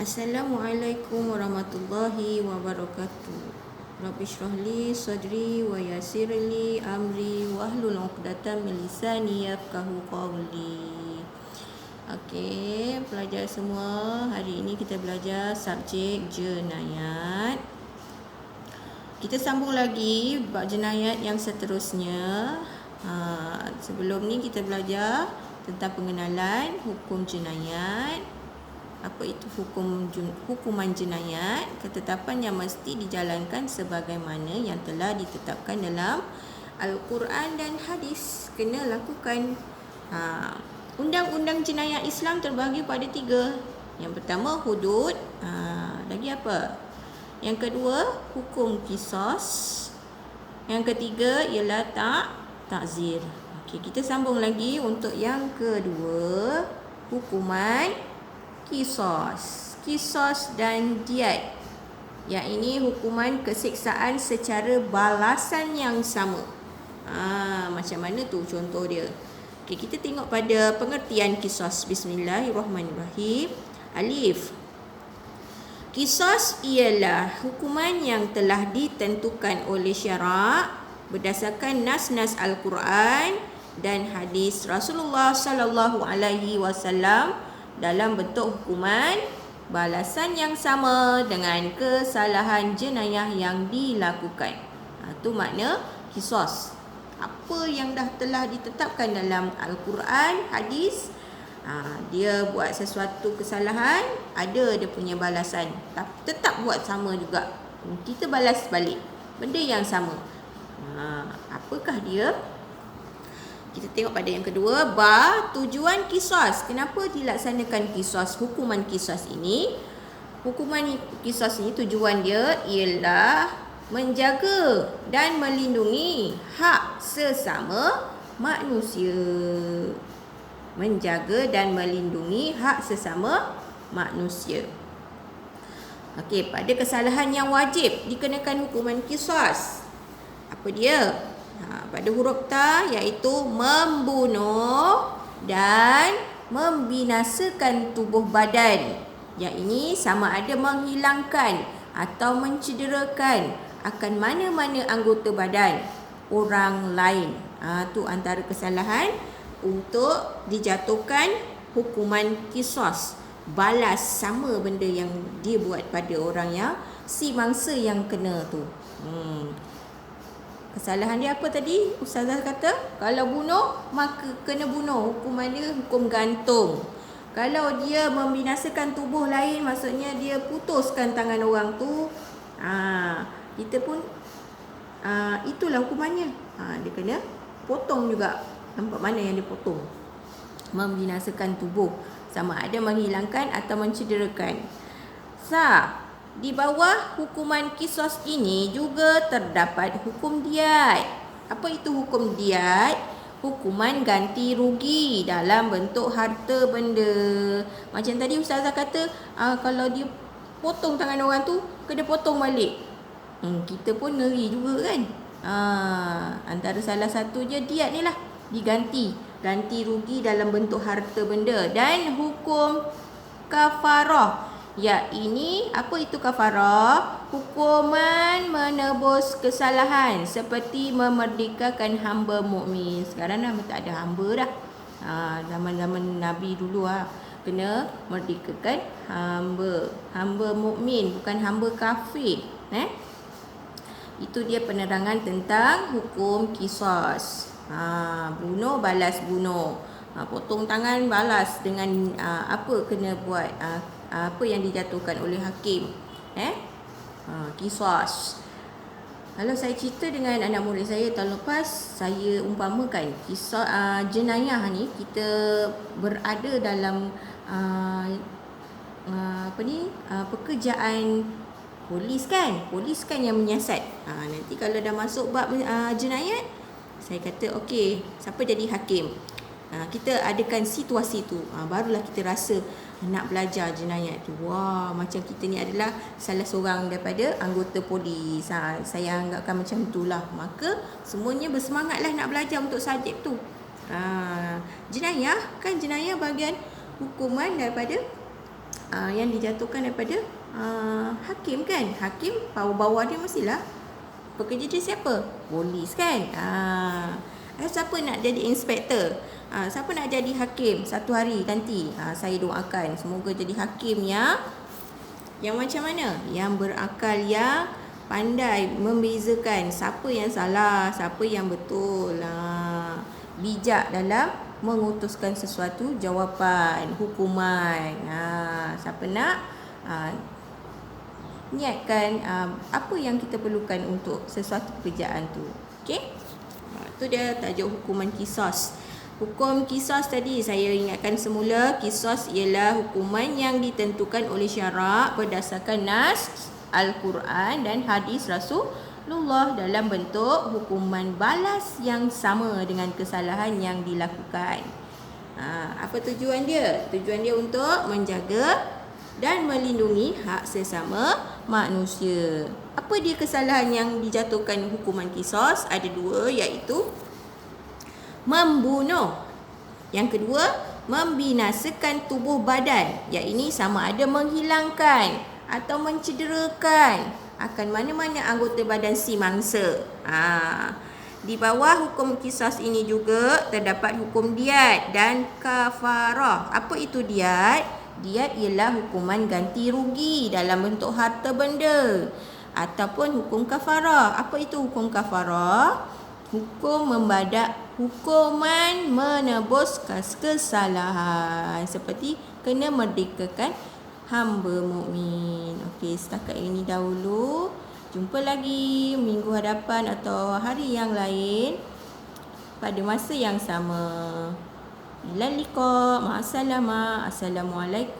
Assalamualaikum warahmatullahi wabarakatuh. Rabbi shrah li sadri wa yassir li amri wahlul 'uqdatam min lisani yafqahu qawli. Okey, pelajar semua, hari ini kita belajar subjek jenayat. Kita sambung lagi bab jenayat yang seterusnya. Sebelum ni kita belajar tentang pengenalan hukum jenayat. Apa itu hukuman jenayat? Ketetapan yang mesti dijalankan sebagaimana yang telah ditetapkan dalam Al-Quran dan hadis. Kena lakukan. Undang-undang jenayat Islam terbagi pada 3. Yang pertama hudud. Lagi apa? Yang kedua hukum qisas. Yang ketiga ialah takzir. Okey, kita sambung lagi untuk yang kedua, hukuman Qisas dan diat. Yang ini hukuman keseksaan secara balasan yang sama. Macam mana tu contoh dia? Okay, kita tengok pada pengertian qisas. Bismillahirrahmanirrahim. Alif. Qisas ialah hukuman yang telah ditentukan oleh syarak berdasarkan nas-nas Al-Quran dan hadis Rasulullah sallallahu alaihi wasallam dalam bentuk hukuman balasan yang sama dengan kesalahan jenayah yang dilakukan. Itu makna qisas. Apa yang telah ditetapkan dalam Al-Quran, hadis, dia buat sesuatu kesalahan, ada dia punya balasan. Tetap buat sama juga. Kita balas balik benda yang sama. Apakah dia? Kita tengok pada yang kedua, tujuan qisas. Kenapa dilaksanakan qisas, hukuman qisas ini? Hukuman qisas ini tujuan dia ialah menjaga dan melindungi hak sesama manusia. Menjaga dan melindungi hak sesama manusia. Okey, pada kesalahan yang wajib dikenakan hukuman qisas. Apa dia? Pada huruf ta, iaitu membunuh dan membinasakan tubuh badan. Yang ini sama ada menghilangkan atau mencederakan akan mana-mana anggota badan orang lain. Itu antara kesalahan untuk dijatuhkan hukuman qisas. Balas sama benda yang dia buat pada orang yang si mangsa yang kena tu. Kesalahan dia apa tadi? Ustazah kata, kalau bunuh, maka kena bunuh. Hukuman dia hukum gantung. Kalau dia membinasakan tubuh lain, maksudnya dia putuskan tangan orang tu, kita pun, itulah hukumannya. Dia kena potong juga. Nampak mana yang dia potong? Membinasakan tubuh. Sama ada menghilangkan atau mencederakan. Di bawah hukuman qisas ini juga terdapat hukum diat. Apa itu hukum diat? Hukuman ganti rugi dalam bentuk harta benda. Macam tadi Ustazah kata, kalau dia potong tangan orang tu, kena potong balik. Kita pun ngeri juga kan. Antara salah satu je diat ni lah. Diganti. Ganti rugi dalam bentuk harta benda. Dan hukum kafarah. Ini apa itu kafarah? Hukuman menebus kesalahan seperti memerdekakan hamba mukmin. Sekarang dah tak ada hamba dah. Zaman-zaman Nabi dulu kena merdekakan hamba mukmin, bukan hamba kafir. Itu dia penerangan tentang hukum qisas. Bunuh balas bunuh. Potong tangan balas dengan apa kena buat, apa yang dijatuhkan oleh hakim. Qisas. Kalau saya cerita dengan anak murid saya tahun lepas, saya umpamakan kisah jenayah ni, kita berada dalam pekerjaan polis kan yang menyiasat. Nanti kalau dah masuk bab jenayat, saya kata okey, siapa jadi hakim? Kita adakan situasi tu, barulah kita rasa nak belajar jenayat tu. Macam kita ni adalah salah seorang daripada anggota polis. Saya anggapkan macam itulah. Maka semuanya bersemangatlah nak belajar untuk subjek tu. Jenayah bahagian hukuman daripada yang dijatuhkan daripada hakim kan. Hakim bawah dia mestilah pekerja dia siapa? Polis kan. Siapa nak jadi inspektor? Siapa nak jadi hakim satu hari nanti? Saya doakan semoga jadi hakim yang macam mana? Yang berakal, yang pandai membezakan siapa yang salah, siapa yang betul. Bijak dalam mengutuskan sesuatu jawapan, hukuman. Siapa nak niatkan apa yang kita perlukan untuk sesuatu pekerjaan tu. Okey? Itu dia tajuk hukuman qisas. Hukum qisas tadi saya ingatkan semula, qisas ialah hukuman yang ditentukan oleh syarak berdasarkan nas Al-Quran dan hadis Rasulullah dalam bentuk hukuman balas yang sama dengan kesalahan yang dilakukan. Apa tujuan dia? Tujuan dia untuk menjaga dan melindungi hak sesama manusia. Apa dia kesalahan yang dijatuhkan hukuman qisas? Ada dua, iaitu membunuh. Yang kedua, membinasakan tubuh badan. Yang ini sama ada menghilangkan atau mencederakan akan mana-mana anggota badan si mangsa. Di bawah hukum qisas ini juga terdapat hukum diat dan kafarah. Apa itu diat? Diat ialah hukuman ganti rugi dalam bentuk harta benda. Ataupun hukum kafarah. Apa itu hukum kafarah? Hukum membadak, hukuman menebus kesalahan, seperti kena merdekakan hamba mukmin. Okey, setakat ini dahulu. Jumpa lagi minggu hadapan atau hari yang lain pada masa yang sama. Ila liqa, ma'assalamah. Assalamualaikum.